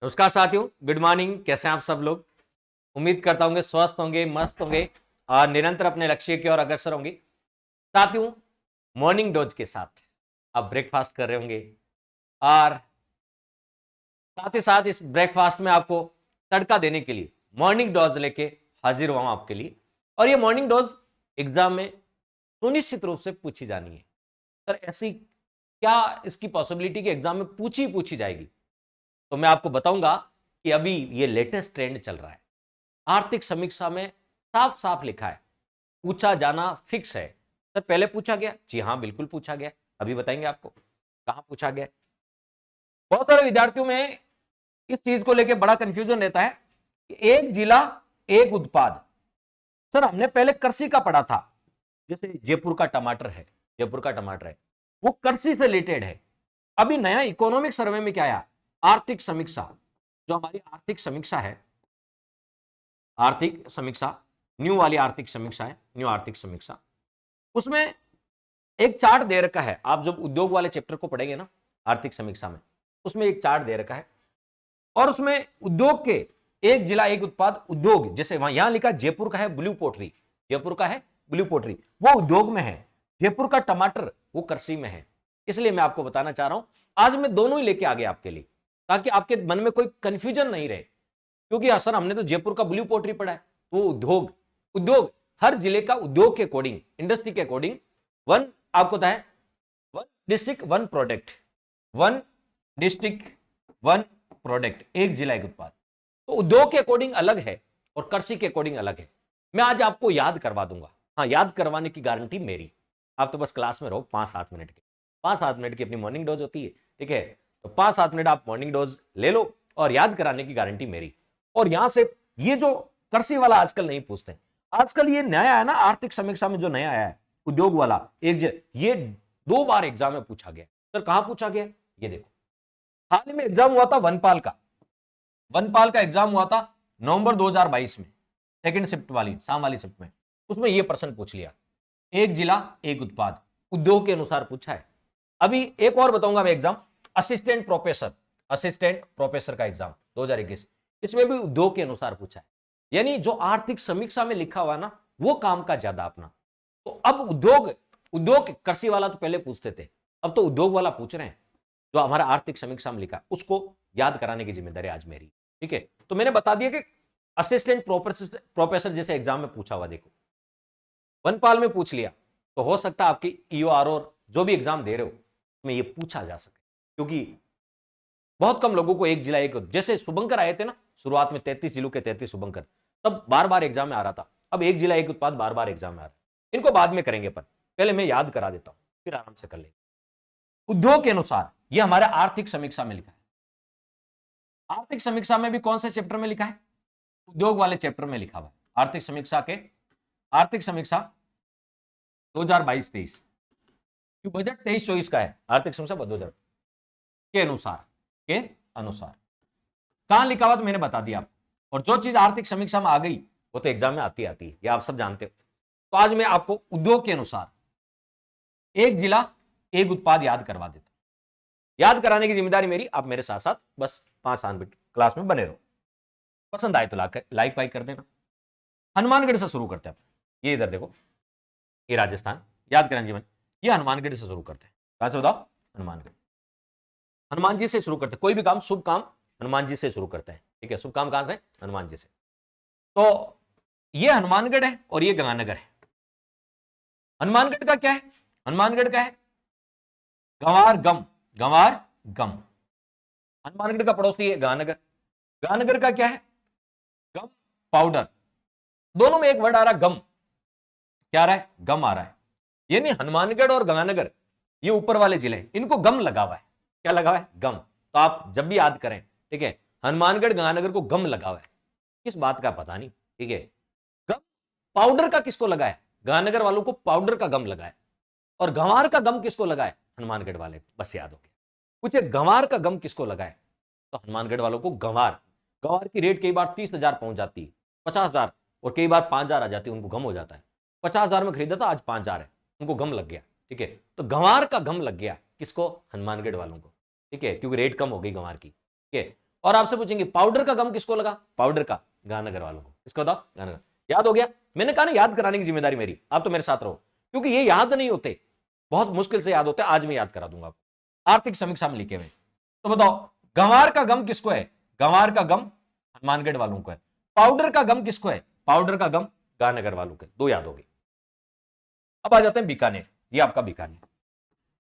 नमस्कार साथियों, good morning. कैसे हैं आप सब लोग? उम्मीद करता हूँ स्वस्थ होंगे, मस्त होंगे और निरंतर अपने लक्ष्य की ओर अग्रसर होंगे। साथियों, मॉर्निंग डोज के साथ आप ब्रेकफास्ट कर रहे होंगे और साथ ही साथ इस ब्रेकफास्ट में आपको तड़का देने के लिए मॉर्निंग डोज लेके हाजिर हुआ हूं आपके लिए। और ये मॉर्निंग डोज एग्जाम में सुनिश्चित रूप से पूछी जानी है। सर, ऐसी क्या इसकी पॉसिबिलिटी कि एग्जाम में पूछी जाएगी? तो मैं आपको बताऊंगा कि अभी ये लेटेस्ट ट्रेंड चल रहा है। आर्थिक समीक्षा में साफ साफ लिखा है, पूछा जाना फिक्स है। सर, पहले पूछा गया? जी हाँ, बिल्कुल पूछा गया। अभी बताएंगे आपको कहां पूछा गया। बहुत सारे विद्यार्थियों में इस चीज को लेकर बड़ा कंफ्यूजन रहता है कि एक जिला एक उत्पाद। सर, हमने पहले कृषि का पढ़ा था, जैसे जयपुर का टमाटर है, वो कृषि से रिलेटेड है। अभी नया इकोनॉमिक सर्वे में क्या आया? आर्थिक समीक्षा। जो हमारी आर्थिक समीक्षा है, आर्थिक समीक्षा न्यू वाली आर्थिक समीक्षा है, न्यू आर्थिक समीक्षा, उसमें एक चार्ट दे रखा है। आप जब उद्योग वाले चैप्टर को पढ़ेंगे ना आर्थिक समीक्षा में, उसमें एक चार्ट दे रखा है और उसमें उद्योग के एक जिला एक उत्पाद उद्योग, जैसे वहां यहां लिखा जयपुर का है ब्लू पोट्री, जयपुर का है ब्लू पोट्री, वो उद्योग में है। जयपुर का टमाटर वो कृषि में है। इसलिए मैं आपको बताना चाह रहा हूं, आज मैं दोनों ही लेके आ गया आपके लिए, ताकि आपके मन में कोई कंफ्यूजन नहीं रहे। क्योंकि सर, हमने तो जयपुर का ब्लू पोट्री पढ़ा है, तो उद्योग उद्योग हर जिले का उद्योग के अकॉर्डिंग, इंडस्ट्री के अकॉर्डिंग वन, आपको पता है, one district one product, one district one product, एक जिला एक उत्पाद। तो उद्योग के अकॉर्डिंग अलग है और कृषि के अकॉर्डिंग अलग है। मैं आज आपको याद करवा दूंगा। हाँ, याद करवाने की गारंटी मेरी। आप तो बस क्लास में रहो 5-7 मिनट की, 5-7 मिनट की अपनी मॉर्निंग डोज होती है, ठीक है? तो 5-7 मिनट आप मॉर्निंग डोज ले लो और याद कराने की गारंटी मेरी। और यहां से ये जो कृषि वाला आजकल नहीं पूछते, आजकल ये नया है ना आर्थिक समीक्षा में, जो नया आया है उद्योग वाला, ये 2 बार एग्जाम में पूछा गया। सर, कहां पूछा गया? ये देखो, हाल ही में एग्जाम हुआ था वनपाल का एग्जाम हुआ था नवंबर 2022 में, सेकंड शिफ्ट वाली, शाम वाली शिफ्ट में। उसमें यह प्रश्न पूछ लिया, एक जिला एक उत्पाद, उद्योग के अनुसार पूछा है। अभी एक और बताऊंगा मैं एग्जाम, असिस्टेंट प्रोफेसर का एग्जाम 2021, इसमें भी उद्योग के अनुसार पूछा है। यानी जो आर्थिक समीक्षा में लिखा हुआ ना, वो काम का ज्यादा अपना। तो अब उद्योग कृषि वाला तो पहले पूछते थे, अब तो उद्योग वाला पूछ रहे हैं। जो हमारा आर्थिक समीक्षा में लिखा उसको याद कराने की जिम्मेदारी आज मेरी, ठीक है? तो मैंने बता दिया कि असिस्टेंट प्रोफेसर जैसे एग्जाम में पूछा हुआ, देखो वनपाल में पूछ लिया, तो हो सकता है आपकी ईओआर जो भी एग्जाम दे रहे हो उसमें ये पूछा जा सके। क्योंकि बहुत कम लोगों को एक जिला एक, जैसे शुभंकर आए थे ना शुरुआत में, 33 जिलों के 33 शुभंकर, तब बार बार एग्जाम में आ रहा था। अब एक जिला एक उत्पाद बार बार एग्जाम में आ रहा है। इनको बाद में करेंगे, पर पहले मैं याद करा देता हूं, फिर आराम से कर लेंगे। उद्योग के अनुसार यह हमारे आर्थिक समीक्षा में लिखा है। आर्थिक समीक्षा में भी कौन से चैप्टर में लिखा है? उद्योग वाले चैप्टर में लिखा हुआ है। आर्थिक समीक्षा 2022-23, बजट 23-24 का है। आर्थिक समीक्षा 2000 के अनुसार कहां लिखा हुआ तो मैंने बता दिया आपको। और जो चीज आर्थिक समीक्षा में आ गई वो तो एग्जाम में आती है, ये आप सब जानते हो। तो आज मैं आपको उद्योग के अनुसार एक जिला एक उत्पाद याद करवा देता हूं। याद कराने की जिम्मेदारी मेरी, आप मेरे साथ साथ बस 5-7 मिनट क्लास में बने रहो। पसंद आए तो लाइक वाइक कर देना। हनुमानगढ़ से शुरू करते हैं। ये इधर देखो, ये राजस्थान, याद करें जीवन, ये हनुमानगढ़ से शुरू करते हैं। कहां से बताओ? हनुमानगढ़। हनुमान जी से शुरू करते हैं। कोई भी काम, शुभ काम हनुमान जी से शुरू करते हैं, ठीक है? शुभ काम कहां से? हनुमान जी से। तो ये हनुमानगढ़ है और ये गंगानगर है। हनुमानगढ़ का क्या है? हनुमानगढ़ का है गंवार गम। हनुमानगढ़ का पड़ोसी है गंगानगर का क्या है? गम पाउडर। दोनों में एक वर्ड आ रहा है, गम। क्या आ रहा है? गम आ रहा है। यानी हनुमानगढ़ और गंगानगर ये ऊपर वाले जिले हैं, इनको गम लगा हुआ है। क्या लगा हुआ है? गम। तो आप जब भी याद करें, ठीक है, हनुमानगढ़ गंगानगर को गम लगा हुआ है। किस बात का पता नहीं, ठीक है? गम पाउडर का किसको लगा है? गंगानगर वालों को पाउडर का गम लगा है। और गंवार का गम किसको लगा है? हनुमानगढ़ वाले। बस याद हो गया। पूछे गंवार का गम किसको लगा है, तो हनुमानगढ़ वालों को गंवार की रेट कई बार 30,000 पहुंच जाती है, 50,000, और कई बार 5,000 आ जाती है, उनको गम हो जाता है। 50,000 में खरीदा था, आज 5,000 है, उनको गम लग गया, ठीक है? तो गंवार का गम लग गया किसको? हनुमानगढ़ वालों को, ठीक है? क्योंकि रेट कम हो गई गंवार की, ठीक है? और आपसे पूछेंगे पाउडर का गम किसको लगा, पाउडर का गांधीनगर वालों को। इसको बताओ, गांधीनगर। याद हो गया? मैंने कहा ना याद कराने की जिम्मेदारी मेरी, आप तो मेरे साथ रहो, क्योंकि ये याद नहीं होते, बहुत मुश्किल से याद होते हैं। आज मैं याद करा दूंगा आपको, आर्थिक समीक्षा में लिखे हुए। तो बताओ गंवार का गम किसको है, गंवार का गम हनुमानगढ़ वालों को है। पाउडर का गम किसको है, पाउडर का गम गांधीनगर वालों को। दो याद होगी। अब आ जाते हैं बीकानेर, ये आपका बीकानेर,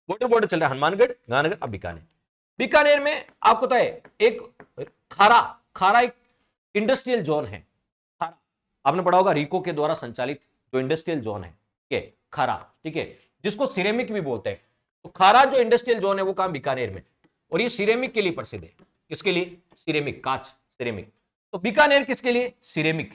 बॉर्डर बॉर्डर चल रहा है, हनुमानगढ़ गांधीनगर, अब बीकानेर। बीकानेर में आपको पता है एक खारा, खारा एक इंडस्ट्रियल जोन है। खारा आपने पढ़ा होगा, रीको के द्वारा संचालित जो इंडस्ट्रियल जोन है, ठीक है, खारा, ठीक है, जिसको सिरेमिक भी बोलते हैं। तो खारा जो इंडस्ट्रियल जोन है वो कहां, बीकानेर में, और ये सिरेमिक के लिए प्रसिद्ध है। किसके लिए, सिरेमिक, कांच, सिरेमिक। तो बीकानेर किसके लिए, सिरेमिक,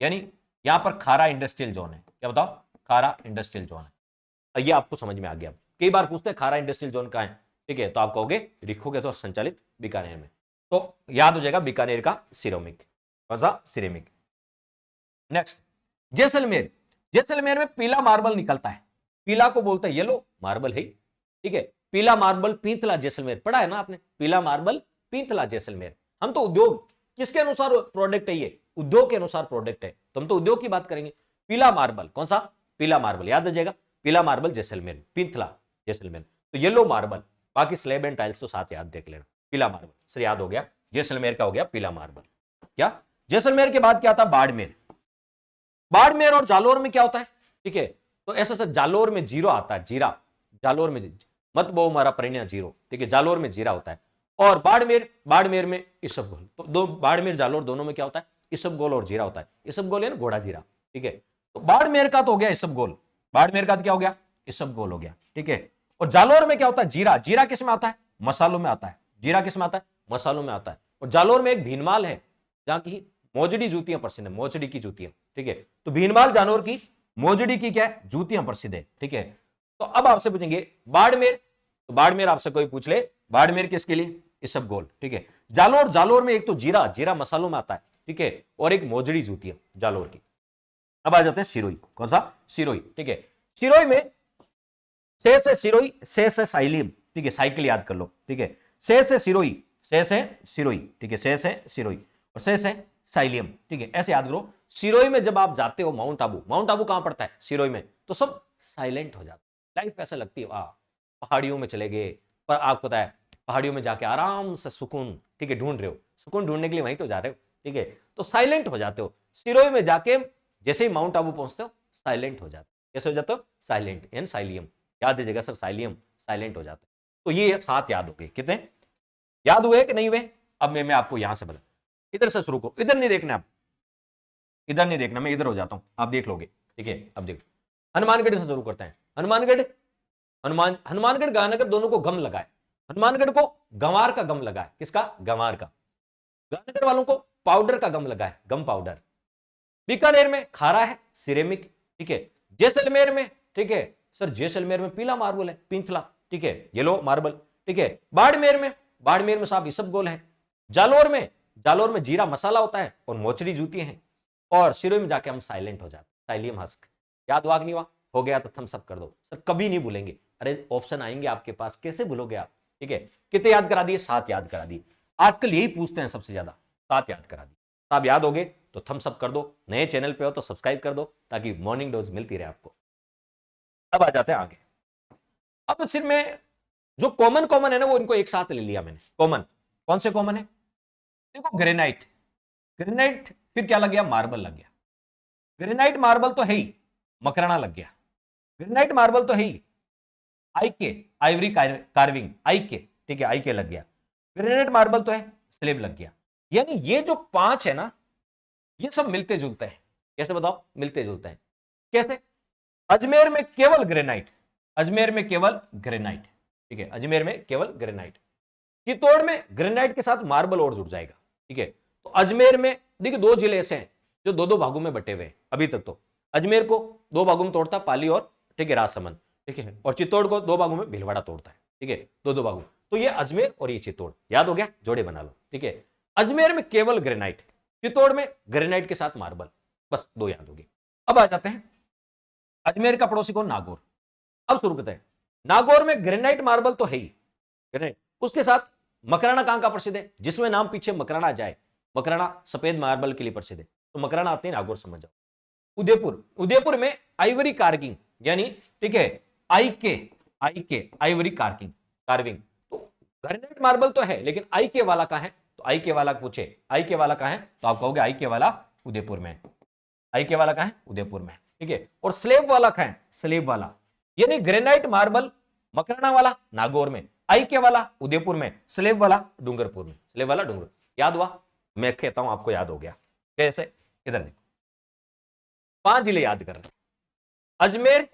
यानी यहां पर खारा इंडस्ट्रियल जोन है। क्या बताओ, खारा इंडस्ट्रियल जोन है। ये आपको समझ में आ गया। कई बार पूछते हैं खारा इंडस्ट्रियल जोन कहां है, ठीक है, तो आप कहोगे रीको के द्वारा संचालित बीकानेर में। तो याद हो जाएगा बीकानेर का सिरेमिक, कौन सा, सिरेमिक। नेक्स्ट जैसलमेर, जैसलमेर में पीला मार्बल निकलता है, पीला को बोलते हैं येलो मार्बल है, ठीक है, पीला मार्बल पीतला जैसलमेर, पढ़ा है ना आपने, पीला मार्बल पीतला जैसलमेर। हम तो उद्योग किसके अनुसार प्रोडक्ट है, ये उद्योग के अनुसार प्रोडक्ट है, तो हम तो उद्योग की बात करेंगे। पीला मार्बल कौन सा, पीला मार्बल, याद हो जाएगा, पीला मार्बल जैसलमेर, पीतला जैसलमेर। तो येलो मार्बल, बाकी स्लेब एंड टाइल्स तो साथ याद देख लेना। पीला मार्बल सर याद हो गया, जैसलमेर का हो गया पीला मार्बल। क्या, जैसलमेर के बाद क्या आता है, बाड़मेर। बाड़मेर और जालोर में क्या होता है, ठीक है, तो ऐसा सर जालोर में जीरो आता है, जीरा, जालोर में मत बो मारा परिणय जीरो, ठीक है, जालोर में जीरा होता है। और बाड़मेर, बाड़मेर में इसबगोल। तो दो, बाड़मेर जालोर दोनों में क्या होता है, इसबगोल और जीरा होता है। इसबगोल है ना घोड़ा जीरा, ठीक है, तो बाड़मेर का तो हो गया इसबगोल, बाड़मेर का तो क्या हो गया, इसबगोल हो गया, ठीक है। और जालोर में क्या होता है, जीरा, जीरा किस में आता है, मसालों में आता है, जीरा किस में आता है, मसालों में आता है। और जालोर में एक भीनमाल है जहां की मोजड़ी जूतियां प्रसिद्ध है, मोजड़ी की जूतियां, ठीक है, तो भीनमाल जानवर की मोजड़ी की क्या है, जूतियां प्रसिद्ध है, ठीक है। तो अब आपसे पूछेंगे बाड़मेर, तो बाड़मेर आपसे कोई पूछ ले, बाड़मेर किसके लिए, इसबगोल, ठीक है। जालोर, जालोर में एक तो जीरा, जीरा मसालों में आता है, ठीक है, और एक मोजड़ी जूतियां जालोर की। अब आ जाते हैं सिरोही, कौन सा, सिरोही, ठीक है। सिरोही में से सिरोही, से साइलियम, ठीक है, साइकिल याद कर लो, ठीक है, से सिरोही, से सिरोही, ठीक है, से सिरोही, और से साइलियम, ठीक है, ऐसे याद करो। सिरोही में जब आप जाते हो, माउंट आबू, माउंट आबू कहां पड़ता है, सिरोही में, तो सब साइलेंट हो जाता है, लाइफ ऐसा लगती है, वाह पहाड़ियों में चले गए, पर आपको पता है पहाड़ियों में जाके आराम से सुकून, ठीक है, ढूंढ रहे हो, सुकून ढूंढने के लिए वहीं तो जा रहे हो, ठीक है, तो साइलेंट हो जाते हो। सिरोही में जाके जैसे ही माउंट आबू पहुंचते हो साइलेंट हो जाते हो, कैसे हो जाते हो, साइलेंट, एंड साइलियम याद दीजिएगा सर, साइलियम, साइलेंट हो जाते हैं। तो ये 7 याद हो गए, कितने याद हुए कि नहीं हुए। अब मैं आपको यहां से बता, इधर से शुरू करो, इधर नहीं देखना, आप इधर नहीं देखना, मैं इधर हो जाता हूं, आप देख लोगे, ठीक है। अब देखो हनुमानगढ़ से शुरू करते हैं, हनुमानगढ़, हनुमानगढ़ गांधीनगर दोनों को गम लगा है, हनुमानगढ़ को गंवार का गम लगा है, किसका, गंवार का। गांधीनगर वालों को पाउडर का गम लगा है, गम पाउडर। बीकानेर में खारा है, सिरेमिक, ठीक है। जैसलमेर में, ठीक है सर, जैसलमेर में पीला मार्बल है, पींथला, ठीक है, येलो मार्बल, ठीक है। बाड़मेर में, बाड़मेर में साहब इसबगोल है। जालोर में, जालोर में जीरा मसाला होता है और मोचरी जूती है। और सिरोही में जाके हम साइलेंट हो जाते, साइलियम हस्क। याद हुआ कि नहीं हुआ, हो गया तो थम्स अप कर दो सर, कभी नहीं भूलेंगे, अरे ऑप्शन आएंगे आपके पास, कैसे भूलोगे आप, ठीक है। कितने याद करा दिए, 7 याद करा दिए। आजकल यही पूछते हैं सबसे ज्यादा, 7 याद करा दिए। आप याद हो गए तो थम्स अप कर दो, नए चैनल पे हो तो सब्सक्राइब कर दो, ताकि मॉर्निंग डोज मिलती रहे आपको। अब आ जाते हैं आगे। अब सिर्फ में जो कॉमन कॉमन है ना, वो इनको एक साथ ले लिया मैंने। कॉमन कौन से कॉमन है, देखो ग्रेनाइट, ग्रेनाइट, फिर क्या लग गया, मार्बल लग गया। ग्रेनाइट मार्बल तो है ही, मकराना लग गया। ग्रेनाइट मार्बल तो है ही, आई के, आइवरी कार्विंग, आई के, ठीक है, आई के लग गया। ग्रेनाइट मार्बल तो है, स्लेब लग गया। यानी ये जो 5 है ना, ये सब मिलते जुलते हैं। कैसे बताओ, मिलते जुलते हैं कैसे। अजमेर में केवल ग्रेनाइट, अजमेर में केवल ग्रेनाइट, ठीक है, अजमेर में केवल ग्रेनाइट। चित्तौड़ में ग्रेनाइट के साथ मार्बल और जुड़ जाएगा, ठीक है। तो अजमेर में देखिए 2 जिले ऐसे हैं जो 2-2 भागों में बटे हुए हैं अभी तक। तो अजमेर को 2 भागों में तोड़ता पाली और, ठीक है, राजसमंद, ठीक है, और चित्तौड़ को 2 भागों में भीलवाड़ा तोड़ता है, ठीक है, 2-2 भागों। तो ये अजमेर और ये चित्तौड़, याद हो गया, जोड़े बना लो, ठीक है। अजमेर में केवल ग्रेनाइट, चित्तौड़ में ग्रेनाइट के साथ मार्बल, बस 2 याद होगी। अब आ जाते हैं अजमेर का पड़ोसी कौन, नागौर। अब शुरू करते हैं। नागौर में ग्रेनाइट मार्बल तो है ही, ग्रेनाइट, उसके साथ मकराना कहां का प्रसिद्ध है? जिसमें नाम पीछे मकराना जाए, मकराना सफेद मार्बल के लिए प्रसिद्ध है, तो मकराना आते हैं नागौर, समझ जाओ। उदयपुर, उदयपुर में आइवरी कार्विंग, यानी ठीक है आइवरी कार्विंग कार्विंग। तो ग्रेनाइट मार्बल तो है, लेकिन आई के वाला कहां है? तो आई के वाला पूछे आई के वाला कहां है, तो आप कहोगे आई के वाला उदयपुर में। आई के वाला कहां है? उदयपुर में, ठीक है। और स्लेब वाला कहां है? स्लेब वाला, यानी ग्रेनाइट मार्बल मकराना वाला नागौर में, आई के वाला उदयपुर में, स्लेब वाला डूंगरपुर में। स्लेब वाला डूंगर, याद हुआ? मैं कहता हूं आपको याद हो गया कैसे? इधर देखो, 5 जिले याद कर रहे, अजमेर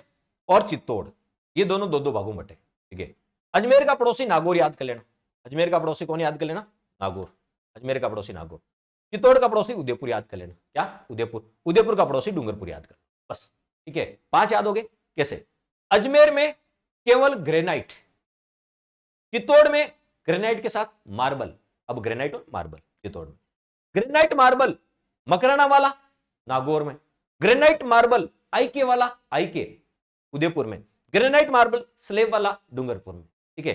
और चित्तौड़, ये दोनों दो दो भागों में बटे, ठीक है। अजमेर का पड़ोसी नागौर याद कर लेना, अजमेर का पड़ोसी कौन याद कर लेना? नागौर, अजमेर का पड़ोसी नागौर। चित्तौड़ का पड़ोसी उदयपुर याद कर लेना, क्या? उदयपुर। उदयपुर का पड़ोसी डूंगरपुर याद कर, बस, ठीक है। 5 याद हो गए। कैसे? अजमेर में केवल ग्रेनाइट, चित्तौड़ में ग्रेनाइट के साथ मार्बल। अब ग्रेनाइट और मार्बल चित्तौड़ में, ग्रेनाइट मार्बल मकराना वाला नागौर में, ग्रेनाइट मार्बल आईके वाला आईके उदयपुर में, ग्रेनाइट मार्बल स्लेब वाला डूंगरपुर में, ठीक है।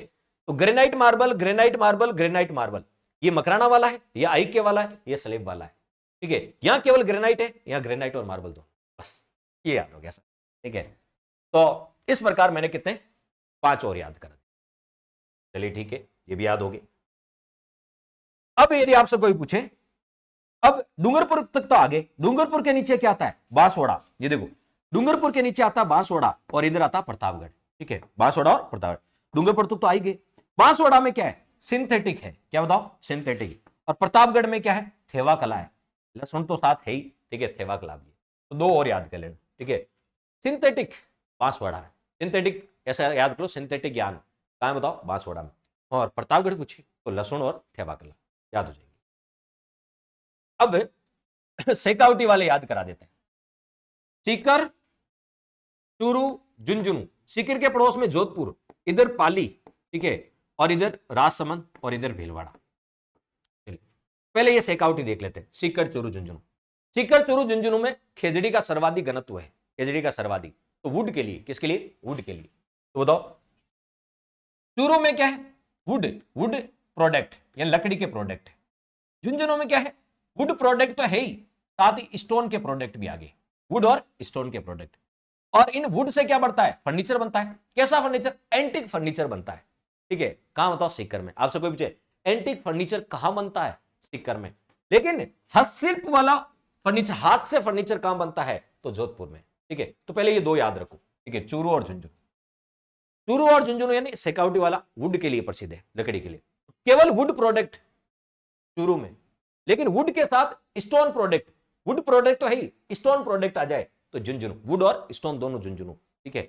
तो granite marble granite marble granite marble, ये मकराना वाला है, ये आईके वाला है, ये स्लेब वाला है, ठीक है। यहां केवल ग्रेनाइट है, यहां ग्रेनाइट और मार्बल दो, बस ये याद हो गया सर, ठीक है। तो इस प्रकार मैंने कितने 5 और याद करा, चलिए ठीक है, ये भी याद हो गए। अब यदि आपसे कोई पूछे, अब डूंगरपुर तक तो आगे, डूंगरपुर के नीचे क्या आता है? बांसवाड़ा। ये देखो, डूंगरपुर के नीचे आता बांसवाड़ा और इधर आता प्रतापगढ़, ठीक है। बांसवाड़ा और प्रतापगढ़, डूंगरपुर तक तो आई गए। बांसवाड़ा में क्या है? सिंथेटिक है, क्या बताओ? सिंथेटिक। और प्रतापगढ़ में क्या है? थेवा कला है, लहसुन तो साथ है ही, ठीक है, थेवा कला भी। तो 2 और याद कर लेना, ठीक है। सिंथेटिक बांसवाड़ा है, सिंथेटिक ऐसा याद करो, सिंथेटिक ज्ञान कहां है बताओ? बांसवाड़ा में। और प्रतापगढ़ पूछे तो लहसुन और थेवा कला याद हो जाएगी। अब शेखावटी वाले याद करा देते हैं, सीकर, चूरू, झुंझुनू। सीकर के पड़ोस में जोधपुर, इधर पाली, ठीक है, और इधर राजसमंद और इधर भीलवाड़ा। पहले ये शेखावटी देख लेते हैं, सीकर, चूरू, झुंझुनू। सीकर, चूरू, झुंझुनू में खेजड़ी का सर्वाधिक घनत्व है, खेजड़ी का सर्वाधिक। तो वुड के लिए, किसके लिए? वुड के लिए। तो बताओ चूरू में क्या है? वुड, वुड प्रोडक्ट या लकड़ी के प्रोडक्ट है। झुंझुनू में क्या है? वुड प्रोडक्ट तो है ही, साथ ही स्टोन के प्रोडक्ट भी आगे, वुड और स्टोन के प्रोडक्ट। और इन वुड से क्या बनता है? फर्नीचर बनता है। कैसा फर्नीचर? एंटीक फर्नीचर बनता है, ठीक है। कहां बताओ? सीकर में। आपसे कोई पूछे एंटीक फर्नीचर कहां बनता है? सीकर में। लेकिन हस्तशिल्प वाला फर्नीचर, हाथ से फर्नीचर कहां बनता है? तो जोधपुर में, ठीक है। तो पहले ये 2 याद रखो, ठीक है, चूरू और झुंझुनू। चूरू और झुंझुनू यानी शेखावटी वाला वुड के लिए प्रसिद्ध है, लकड़ी के लिए, केवल वुड प्रोडक्ट चूरू में। लेकिन वुड के साथ स्टोन प्रोडक्ट, वुड प्रोडक्ट तो है ही, स्टोन प्रोडक्ट आ जाए तो झुंझुनू, वुड और स्टोन दोनों झुंझुनू, ठीक है।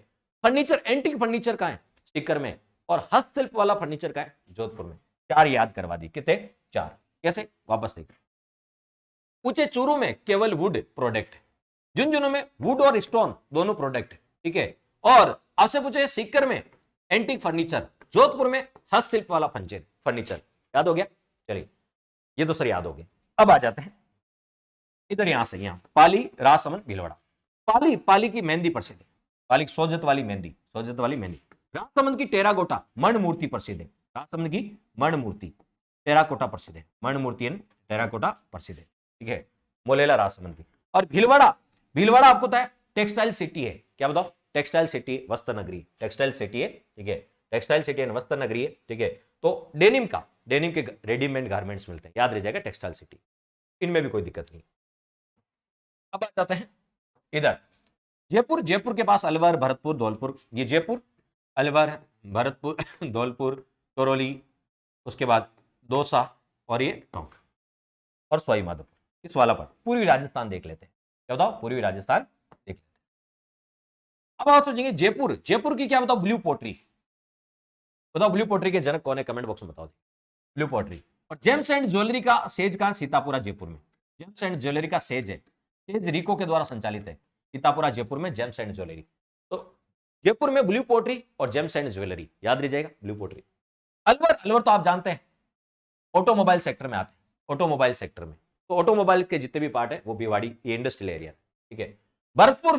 फर्नीचर, एंटीक फर्नीचर का है सीकर में, और हस्तशिल्प वाला फर्नीचर का है जोधपुर में। 4 याद करवा दी, कितने? 4। कैसे? वापस देखिए, पूछे चूरू में केवल वुड प्रोडक्ट, झुंझुनू में वुड और स्टोन दोनों प्रोडक्ट, ठीक है। और आपसे पूछे सीकर में एंटीक फर्नीचर, जोधपुर में हस्तशिल्प वाला फर्नीचर। याद हो गया? चलिए, ये तो सर याद हो गया। अब आ जाते हैं इधर, यहां से यहां पाली, राजसमंद, भीलवाड़ा। पाली, पाली की मेहंदी प्रसिद्ध है, पाली सोजत वाली मेहंदी, सोजत वाली मेहंदी। राजसमंद की टेराकोटा मण मूर्ति प्रसिद्ध है, राजसमंद की मण मूर्ति टेराकोटा प्रसिद्ध है, मण मूर्ति टेराकोटा प्रसिद्ध है, ठीक है। मोलेला राजसमंद की। और भीलवाड़ा, भीलवाड़ा आपको पता है टेक्सटाइल सिटी है, क्या बताओ? टेक्सटाइल सिटी, वस्त्र नगरी, टेक्सटाइल सिटी है, ठीक है। टेक्सटाइल सिटी एंड वस्त्र नगरी है, ठीक है। तो डेनिम के रेडीमेड गारमेंट्स मिलते हैं, याद रह जाएगा टेक्सटाइल सिटी, इनमें भी कोई दिक्कत नहीं। अब आ जाते हैं इधर जयपुर, जयपुर के पास अलवर, भरतपुर, धौलपुर। ये जयपुर, अलवर, भरतपुर, धौलपुर, करौली, उसके बाद दौसा और ये टोंक और सवाई माधोपुर। इस वाला पर पूर्वी राजस्थान देख लेते हैं, क्या बताओ? पूर्वी राजस्थान देख लेते हैं। अब आप सोचेंगे जयपुर, जयपुर की क्या बताओ? Blue pottery. बताओ ब्लू पोट्री के जनक कौन है? कमेंट बॉक्स में बताओ। Blue pottery. और जेम्स एंड ज्वेलरी का सेज कहां? सीतापुरा, जयपुर में। जेम्स एंड ज्वेलरी का सेज है, सेज रिको के द्वारा संचालित है, सीतापुरा जयपुर में जेम्स एंड ज्वेलरी। तो जयपुर में ब्लू पोट्री और जेम्स एंड ज्वेलरी, याद रह जाएगा ब्लू पोट्री। अलवर, अलवर तो आप जानते हैं ऑटोमोबाइल सेक्टर में आते हैं, ऑटोमोबाइल सेक्टर में। तो ऑटोमोबाइल के जितने भी पार्ट है वो भिवाड़ी, ये इंडस्ट्रियल एरिया, ठीक है। भरतपुर,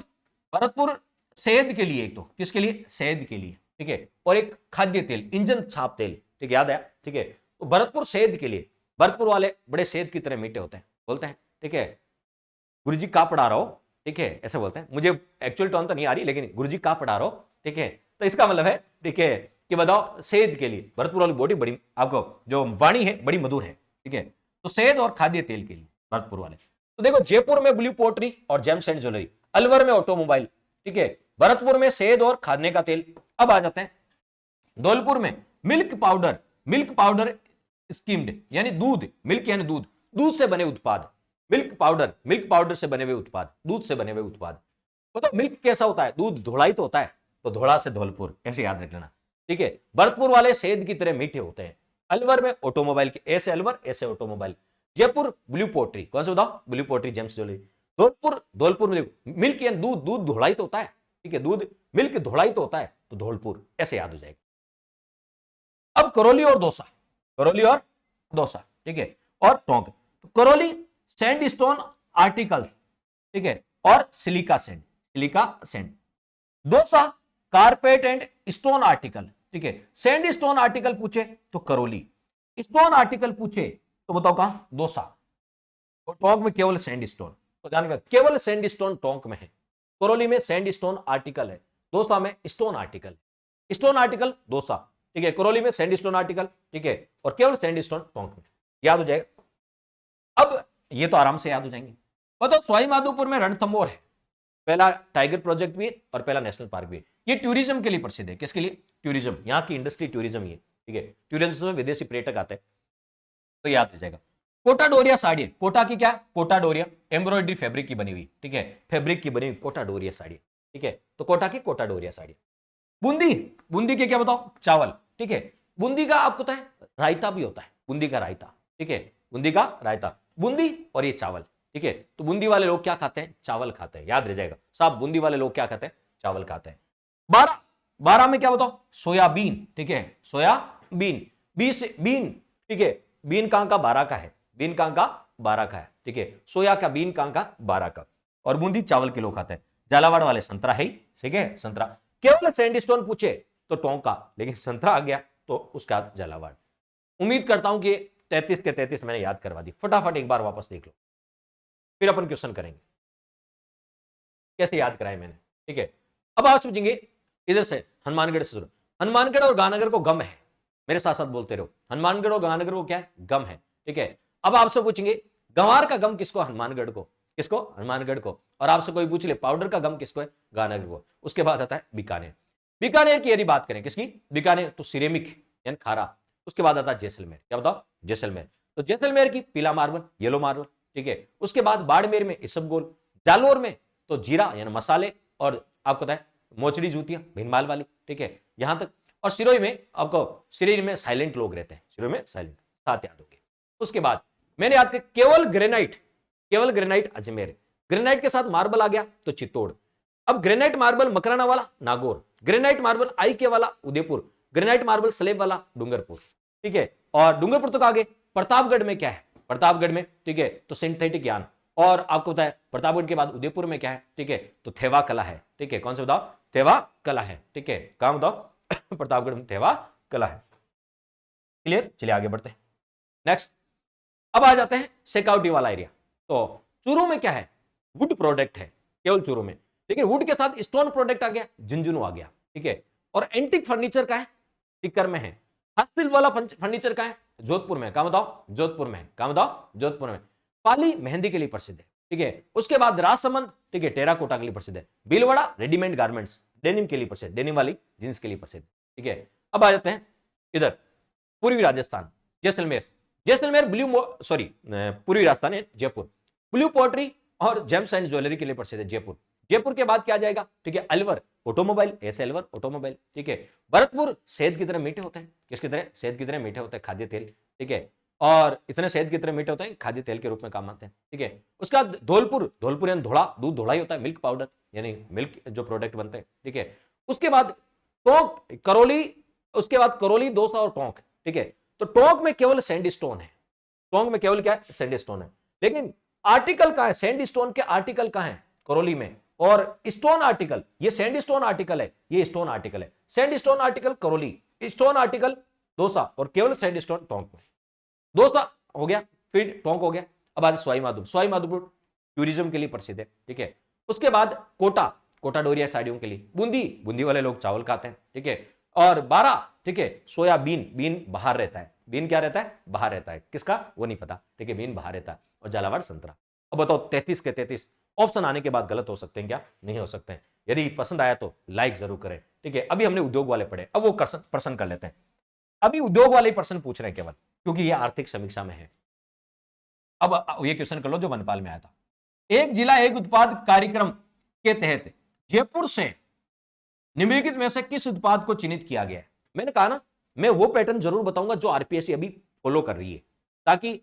भरतपुर सेहत के लिए, एक तो किसके लिए? सेहत के लिए, ठीक है। और एक खाद्य तेल, इंजन छाप तेल, ठीक है, याद है, ठीक है। तो भरतपुर सेध के लिए, भरतपुर वाले बड़े सेध की तरह मीठे होते हैं, बोलते हैं, ठीक है, गुरुजी का पढ़ा रहा हो, ठीक है, ऐसे बोलते हैं। मुझे एक्चुअल टोन तो नहीं आ रही, लेकिन गुरुजी का पढ़ा रहा हो, ठीक है, तो इसका मतलब है, ठीक है, कि बताओ सेध के लिए भरतपुर वाली बॉडी बड़ी, आपको जो वाणी है बड़ी मधुर है, ठीक है, तो सेध और खाद्य तेल के लिए भरतपुर वाले। तो देखो, जयपुर में ब्लू पोट्री और जेम्स एंड ज्वेलरी, अलवर में ऑटोमोबाइल, ठीक है, भरतपुर में सेध और खाने का तेल। अब आ जाते हैं धौलपुर में milk powder, milk powder schemed यानी दूध, मिल्क यानी दूध, दूध से बने उत्पाद, मिल्क पाउडर, मिल्क पाउडर से बने हुए उत्पाद, दूध से बने हुए उत्पाद। तो मिल्क कैसा होता है, दूध धोलाई तो होता है, तो धोला से धौलपुर, ऐसे याद रख लेना, ठीक है। भरतपुर वाले सेध की तरह मीठे होते हैं। अलवर में ऑटोमोबाइल के, ऐसे अलवर ऐसे ऑटोमोबाइल। जयपुर ब्लू पोट्री, कौन से बताओ, blue pottery gems jewellery. Dholpur, Dholpur milk यानी दूध, दूध धोलाई तो होता है, ठीक है, दूध मिल्क धोलाई तो होता है, तो धौलपुर, ऐसे याद हो जाएगा। अब करौली और दौसा, करौली और दौसा, ठीक है, और टोंक। तो करौली सैंड स्टोन आर्टिकल्स, ठीक है, और silica sand, silica sand. Dausa carpet and stone article, ठीक है, सैंड स्टोन आर्टिकल पूछे तो करौली, स्टोन आर्टिकल पूछे तो बताओ कहां, दौसा। और टोंक में केवल सैंड स्टोन, तो ध्यान, केवल सैंड स्टोन टोंक में है, करौली में सैंड स्टोन आर्टिकल है, दौसा में stone article, stone article Dausa, ठीक है, करौली में सैंड स्टोन आर्टिकल, ठीक है, और केवल सैंड स्टोन टोंक में, याद हो जाएगा। अब ये तो आराम से याद हो जाएंगे। बताओ सवाई माधोपुर में रणथंभौर है, पहला टाइगर प्रोजेक्ट भी है और पहला नेशनल पार्क भी है। ये टूरिज्म के लिए प्रसिद्ध है, किसके लिए, टूरिज्म, यहाँ की इंडस्ट्री टूरिज्म ही है, ठीक है, टूरिज्म में विदेशी पर्यटक आते हैं, तो याद हो जाएगा। कोटा डोरिया साड़ी, कोटा की क्या, कोटा डोरिया एम्ब्रॉयडरी फैब्रिक की बनी हुई, ठीक है, फैब्रिक की बनी हुई कोटा डोरिया साड़ी, ठीक है, तो कोटा की कोटा डोरिया साड़ी। बूंदी, बूंदी के क्या बताओ, चावल, ठीक है, बूंदी का आपको पता है रायता भी होता है, बूंदी का रायता, ठीक है, बूंदी का रायता, बूंदी और ये चावल, ठीक है, तो बूंदी वाले लोग क्या खाते हैं, चावल खाते हैं, याद रह जाएगा साहब, बूंदी वाले लोग क्या खाते हैं, चावल खाते हैं। 12, 12 में क्या बताओ, सोयाबीन, ठीक है, सोयाबीन, 20 बीन, ठीक है, बीन कहां का, 12 का है, बीन कहां का, 12 का है, ठीक है, सोया का, बीन कहां का, 12 का, और बूंदी चावल के लोग खाते हैं। झालावाड़ वाले संतरा है, ठीक है, संतरा। केवल सैंडस्टोन पूछे तो टोंका, लेकिन संतरा आ गया तो उसका झालावाड़। उम्मीद करता हूं कि 33 के 33 मैंने याद करवा दी, फटाफट एक बार वापस देख लो, फिर अपन क्वेश्चन करेंगे कैसे याद कराए मैंने, ठीक है। अब आप समझेंगे इधर से, हनुमानगढ़ से शुरू, हनुमानगढ़ और गांधीनगर को गम है, मेरे साथ साथ बोलते रहो, हनुमानगढ़ और गांधीनगर को क्या है, गम है, ठीक है। अब आपसे पूछेंगे गंवार का गम किसको, हनुमानगढ़ को, किसको, हनुमानगढ़ को, और आपसे कोई पूछ ले पाउडर का गम किसको है, गांधीनगर को। उसके बाद आता है बीकानेर, बीकानेर की यदि बात करें, किसकी, बीकानेर, तो सिरेमिक यानी खारा। उसके बाद आता है जैसलमेर, क्या बताओ, जैसलमेर, तो जैसलमेर की पीला मार्बल, येलो मार्बल, ठीक है। उसके बाद बाड़मेर में इसबगोल, जालोर में तो जीरा यानी मसाले, और आपको पता है मोचड़ी जूतियां भीनमाल वाली, ठीक है, यहां तक। और सिरोही में आपको, सिरोही में साइलेंट लोग रहते हैं, सिरोही में साइलेंट, सात याद हो गए। उसके बाद मैंने याद किया केवल ग्रेनाइट, केवल ग्रेनाइट अजमेर, ग्रेनाइट के साथ मार्बल आ गया तो चित्तौड़। अब ग्रेनाइट मार्बल मकराना वाला नागौर, ग्रेनाइट मार्बल आई के वाला उदयपुर, ग्रेनाइट मार्बल स्लेब वाला डूंगरपुर, ठीक है। और डूंगरपुर तक आगे, प्रतापगढ़ में क्या है, प्रतापगढ़ में, ठीक है, तो सिंथेटिक यान। और आपको पता है प्रतापगढ़ के बाद उदयपुर में क्या है, ठीक है, तो थेवा कला है, ठीक है, कौन से बताओ, थेवा कला है, ठीक है, कहां बताओ प्रतापगढ़ में थेवा कला है। क्लियर, चलिए आगे बढ़ते हैं नेक्स्ट। अब आ जाते हैं सिक्योरिटी वाला एरिया। तो चूरू में क्या है, वुड प्रोडक्ट है, केवल चूरू में, लेकिन वुड के साथ स्टोन प्रोडक्ट आ गया, झुंझुनू आ गया, ठीक है। और एंटिक फर्नीचर का है, टिक्कर में है। हस्तशिल्प वाला फर्नीचर का है, जोधपुर में, कहां बताओ, जोधपुर में, कहां बताओ, जोधपुर में। पाली मेहंदी के लिए प्रसिद्ध है, ठीक है। उसके बाद राजसमंद, ठीक है, टेराकोटा के लिए प्रसिद्ध है। भीलवाड़ा रेडीमेड गारमेंट्स, डेनिम के लिए प्रसिद्ध, डेनिम वाली जींस के लिए प्रसिद्ध, ठीक है। अब आ जाते हैं इधर पूर्वी राजस्थान, जैसलमेर, जैसलमेर पूर्वी राजस्थान है, जयपुर, ब्लू पोट्री और जेम्स एंड ज्वेलरी के लिए प्रसिद्ध है जयपुर। जयपुर के बाद क्या जाएगा, ठीक है, अलवर ऑटोमोबाइल, ऐसे अलवर ऑटोमोबाइल, ठीक है। भरतपुर सेहत की तरह मीठे होते हैं, किसकी तरह, सेहत की तरह मीठे होते हैं, खाद्य तेल, ठीक है, और इतने सेहत की तरह मीठे होते हैं, खाद्य तेल के रूप में काम आते हैं, ठीक है। उसका धौलपुर, धौलपुर यानी धोड़ा, दूध धोड़ा ही होता है, मिल्क पाउडर यानी मिल्क जो प्रोडक्ट बनते हैं, ठीक है। उसके बाद टोंक, करौली, उसके बाद करौली, दौसा और टोंक, ठीक है। तो टोंक में केवल सैंडस्टोन है, टोंक में केवल क्या है, सैंडस्टोन है, लेकिन आर्टिकल का है, सैंडस्टोन के आर्टिकल का है करौली में, और स्टोन आर्टिकल, ये सैंडस्टोन आर्टिकल है, ये स्टोन आर्टिकल है, sandstone article Karauli, stone article Dausa, और केवल सैंडस्टोन टोंक में, दोस्ता हो गया, फिर टोंक हो गया। अब आज सवाई माधोपुर, सवाई माधोपुर टूरिज्म के लिए प्रसिद्ध है, ठीक है। उसके बाद कोटा, कोटा डोरिया साड़ियों के लिए। बूंदी, बूंदी वाले लोग चावल खाते हैं, ठीक है। और 12, ठीक है, सोयाबीन, बीन बाहर रहता है। बीन क्या रहता है? बाहर रहता है। किसका? वो नहीं पता, ठीक है, बीन बाहर रहता है। और झालावाड़ संतरा। अब बताओ 33 के 33 ऑप्शन आने के बाद गलत हो सकते हैं क्या? नहीं हो सकते हैं। यदि पसंद आया तो लाइक जरूर करें, ठीक है। अभी हमने उद्योग वाले पढ़े, अब वो प्रश्न कर लेते हैं। अभी उद्योग वाले प्रश्न पूछ रहे हैं केवल, क्योंकि ये आर्थिक समीक्षा में है। अब ये क्वेश्चन कर लो जो वनपाल में आया था। एक जिला एक उत्पाद कार्यक्रम के तहत जयपुर से निम्नलिखित में से किस उत्पाद को चिन्हित किया गया है? मैंने कहा ना, मैं वो पैटर्न जरूर बताऊंगा जो आरपीएससी अभी फॉलो कर रही है, ताकि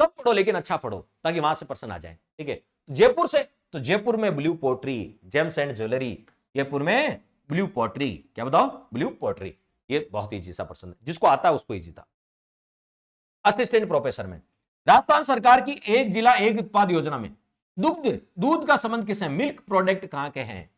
कम पढ़ो लेकिन अच्छा पढ़ो, ताकि वहां से प्रश्न आ जाए, ठीक है। जयपुर से, तो जयपुर में blue pottery, gems and jewellery, Jaipur में ब्लू पोट्री, क्या बताओ? Blue pottery. ये बहुत इजी सा प्रश्न है, जिसको आता है उसको इजी था। असिस्टेंट प्रोफेसर में, राजस्थान सरकार की एक जिला एक उत्पाद योजना में दुग्ध, दूध का संबंध किससे? मिल्क प्रोडक्ट कहां के हैं?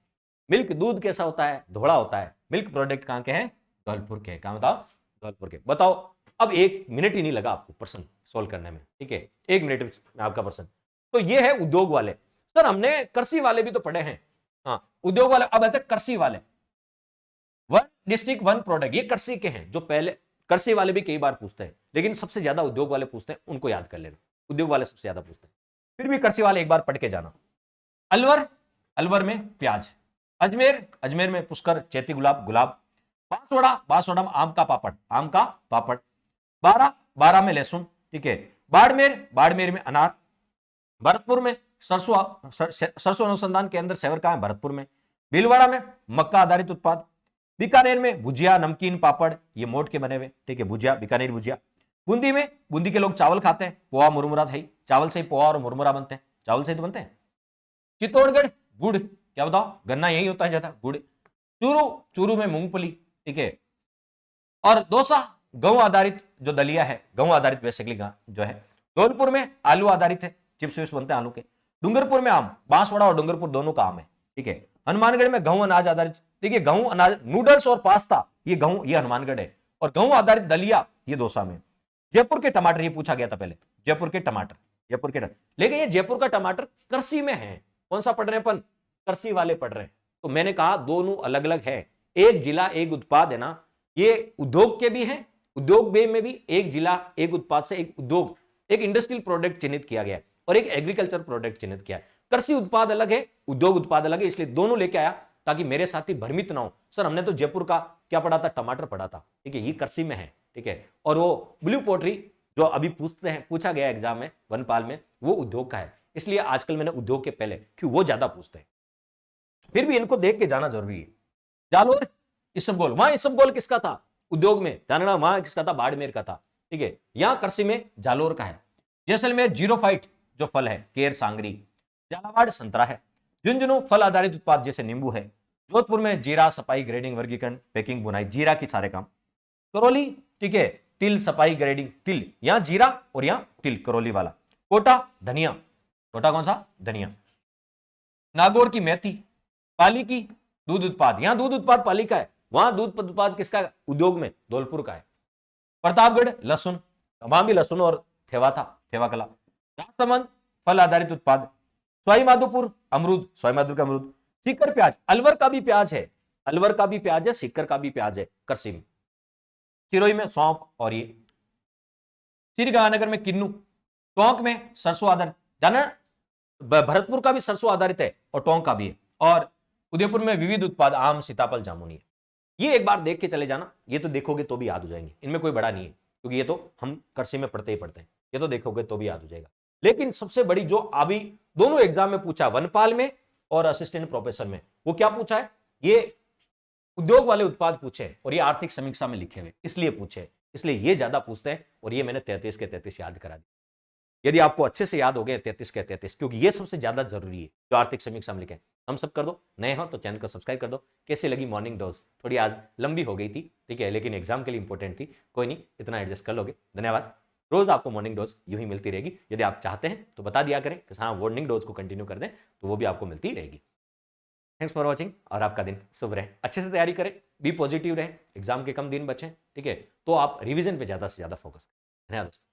मिल्क, दूध कैसा होता है? धोड़ा होता है। मिल्क प्रोडक्ट कहां के हैं? धौलपुर के। कहां बताओ? धौलपुर के। बताओ, अब 1 मिनट ही नहीं लगा आपको प्रश्न सोल्व करने में, ठीक है, 1 मिनट में आपका प्रश्न। तो ये है उद्योग वाले। सर हमने कृषि वाले भी तो पढ़े हैं, हाँ, उद्योग वाले। अब आते कृषि वाले, 1 डिस्ट्रिक्ट 1 प्रोडक्ट, ये कृषि के हैं। जो पहले कृषि वाले भी कई बार पूछते हैं, लेकिन सबसे ज्यादा उद्योग वाले पूछते हैं, उनको याद कर लेना। उद्योग वाले सबसे ज्यादा पूछते हैं, फिर भी कृषि वाले एक बार पढ़ के जाना। अलवर, अलवर में प्याज। अजमेर, अजमेर में पुष्कर, चैती गुलाब, गुलाब। बांसवाड़ा, बांसवाड़ा में आम का पापड़, आम का पापड़। बारा, बारा में लहसुन, ठीक है। बाड़मेर, बाड़मेर में अनार। भरतपुर में सरसों, सरसों अनुसंधान केंद्र सेवर कहां है? भरतपुर में। भीलवाड़ा में मक्का आधारित उत्पाद। बीकानेर में भुजिया, नमकीन, पापड़, ये मोट के बने हुए, ठीक है, भुजिया, बीकानेर भुजिया। बूंदी में, बूंदी के लोग चावल खाते हैं, पोहा मुरमुरा है, चावल से ही पोहा और मुरमुरा बनते हैं, चावल से ही तो बनते हैं। चित्तौड़गढ़, गुड़, क्या बताओ? गन्ना यही होता है ज्यादा, गुड़। चूरू, चूरू में मूंगफली, ठीक है। और डोसा, गेहूं आधारित जो दलिया है, गेहूं आधारित बेसिकली जो है। धौलपुर में आलू आधारित है, चिप्स विप्स बनते हैं आलू के। डूंगरपुर में आम, बांसवाड़ा और डूंगरपुर दोनों का आम है, ठीक है। हनुमानगढ़ में गेहूं अनाज आधारित, ठीक है, गेहूं अनाज, नूडल्स और पास्ता, ये गेहूं, ये हनुमानगढ़ है। और गेहूं आधारित दलिया, ये दौसा में। जयपुर के टमाटर, ये पूछा गया था पहले, जयपुर के टमाटर, जयपुर के टमाटर। लेकिन ये जयपुर का टमाटर कृषि में है। कौन सा पढ़ रहे हैं अपन? कृषि वाले पढ़ रहे हैं। तो मैंने कहा दोनों अलग अलग है। एक जिला एक उत्पाद है ना, ये उद्योग के भी हैं, उद्योग में भी एक जिला एक उत्पाद से एक उद्योग, एक इंडस्ट्रियल प्रोडक्ट चिन्हित किया गया है और एक एग्रीकल्चर प्रोडक्ट चिन्हित किया है। कृषि उत्पाद अलग है, उद्योग उत्पाद अलग है, इसलिए दोनों लेके आया ताकि मेरे साथी भ्रमित ना हो। सर हमने तो जयपुर का क्या पढ़ा था? टमाटर पढ़ा था, ठीक है, ये कृषि में है, ठीक है। और वो ब्लू पोट्री जो अभी पूछते हैं, पूछा गया एग्जाम में वनपाल में, वो उद्योग का है। इसलिए आजकल मैंने उद्योग के पहले, क्यों वो ज्यादा पूछते हैं, फिर भी इनको देख के जाना जरूरी है। जालोर, इसबगोल, वहां इसबगोल किसका था? उद्योग में। जानना वहां किसका था? बाड़मेर का था, ठीक है। यहां कृषि में जालोर का है। जैसलमेर जीरोफाइट जो फल है, केर सांगरी। झालावाड़ संतरा है। झुंझुनू फल आधारित उत्पाद जैसे नींबू है। जोधपुर में जीरा, सफाई, ग्रेडिंग, वर्गीकरण, पैकिंग, बुनाई, जीरा की सारे काम। करौली, ठीक है, तिल, सफाई, ग्रेडिंग, तिल, यहां जीरा और यहां तिल, करौली वाला। कोटा, धनिया, कोटा कौन सा? धनिया। नागौर की मेथी। पाली की दूध उत्पाद, यहां दूध उत्पाद पाली का है, वहां दूध उत्पाद किसका है? उद्योग में धौलपुर का है। प्रतापगढ़ लहसुन, वहां भी लहसुन और थेवा था, थेवा कला। राजसमंद फल आधारित उत्पाद। सवाई माधोपुर अमरूद, सवाई माधोपुर का अमरूद। सीकर प्याज, अलवर का भी प्याज है, अलवर का भी प्याज है, सीकर का भी प्याज है कृषि में। सिरोही में सौंप और ये। श्रीगंगानगर में किन्नू। टोंक में सरसों आधारित, जाना भरतपुर का भी सरसों आधारित है और टोंक का भी है। और उदयपुर में विविध उत्पाद, आम, सीताफल, जामुनी है। ये एक बार देख के चले जाना, ये तो देखोगे तो भी याद हो जाएंगे, इनमें कोई बड़ा नहीं है, क्योंकि ये तो हम कृषि में पढ़ते ही पढ़ते हैं, ये तो देखोगे तो भी याद हो जाएगा। लेकिन सबसे बड़ी जो अभी दोनों एग्जाम में पूछा, वनपाल में और असिस्टेंट प्रोफेसर में, वो क्या पूछा है? ये उद्योग वाले उत्पाद पूछे और ये आर्थिक समीक्षा में लिखे हुए, इसलिए पूछे, इसलिए ये ज्यादा पूछते हैं। और ये मैंने 33 के 33 याद करा दी। यदि आपको अच्छे से याद हो गए 33 के 33, क्योंकि ये सबसे ज्यादा जरूरी है जो आर्थिक समीक्षा में लिखे। हम सब कर दो, नए हो तो चैनल को सब्सक्राइब कर दो। कैसे लगी मॉर्निंग डोज? थोड़ी आज लंबी हो गई थी, ठीक है, लेकिन एग्जाम के लिए इंपॉर्टेंट थी, कोई नहीं, इतना एडजस्ट कर लोगे। धन्यवाद। रोज आपको मॉर्निंग डोज यूं ही मिलती रहेगी। यदि आप चाहते हैं तो बता दिया करें कि हाँ मॉर्निंग डोज को कंटिन्यू कर दें, तो वो भी आपको मिलती रहेगी। थैंक्स फॉर वॉचिंग, और आपका दिन शुभ रहे, अच्छे से तैयारी करें, बी पॉजिटिव रहे, एग्जाम के कम दिन बचे, ठीक है, तो आप रिविजन पे ज्यादा से ज्यादा फोकस करें। धन्यवाद दोस्तों।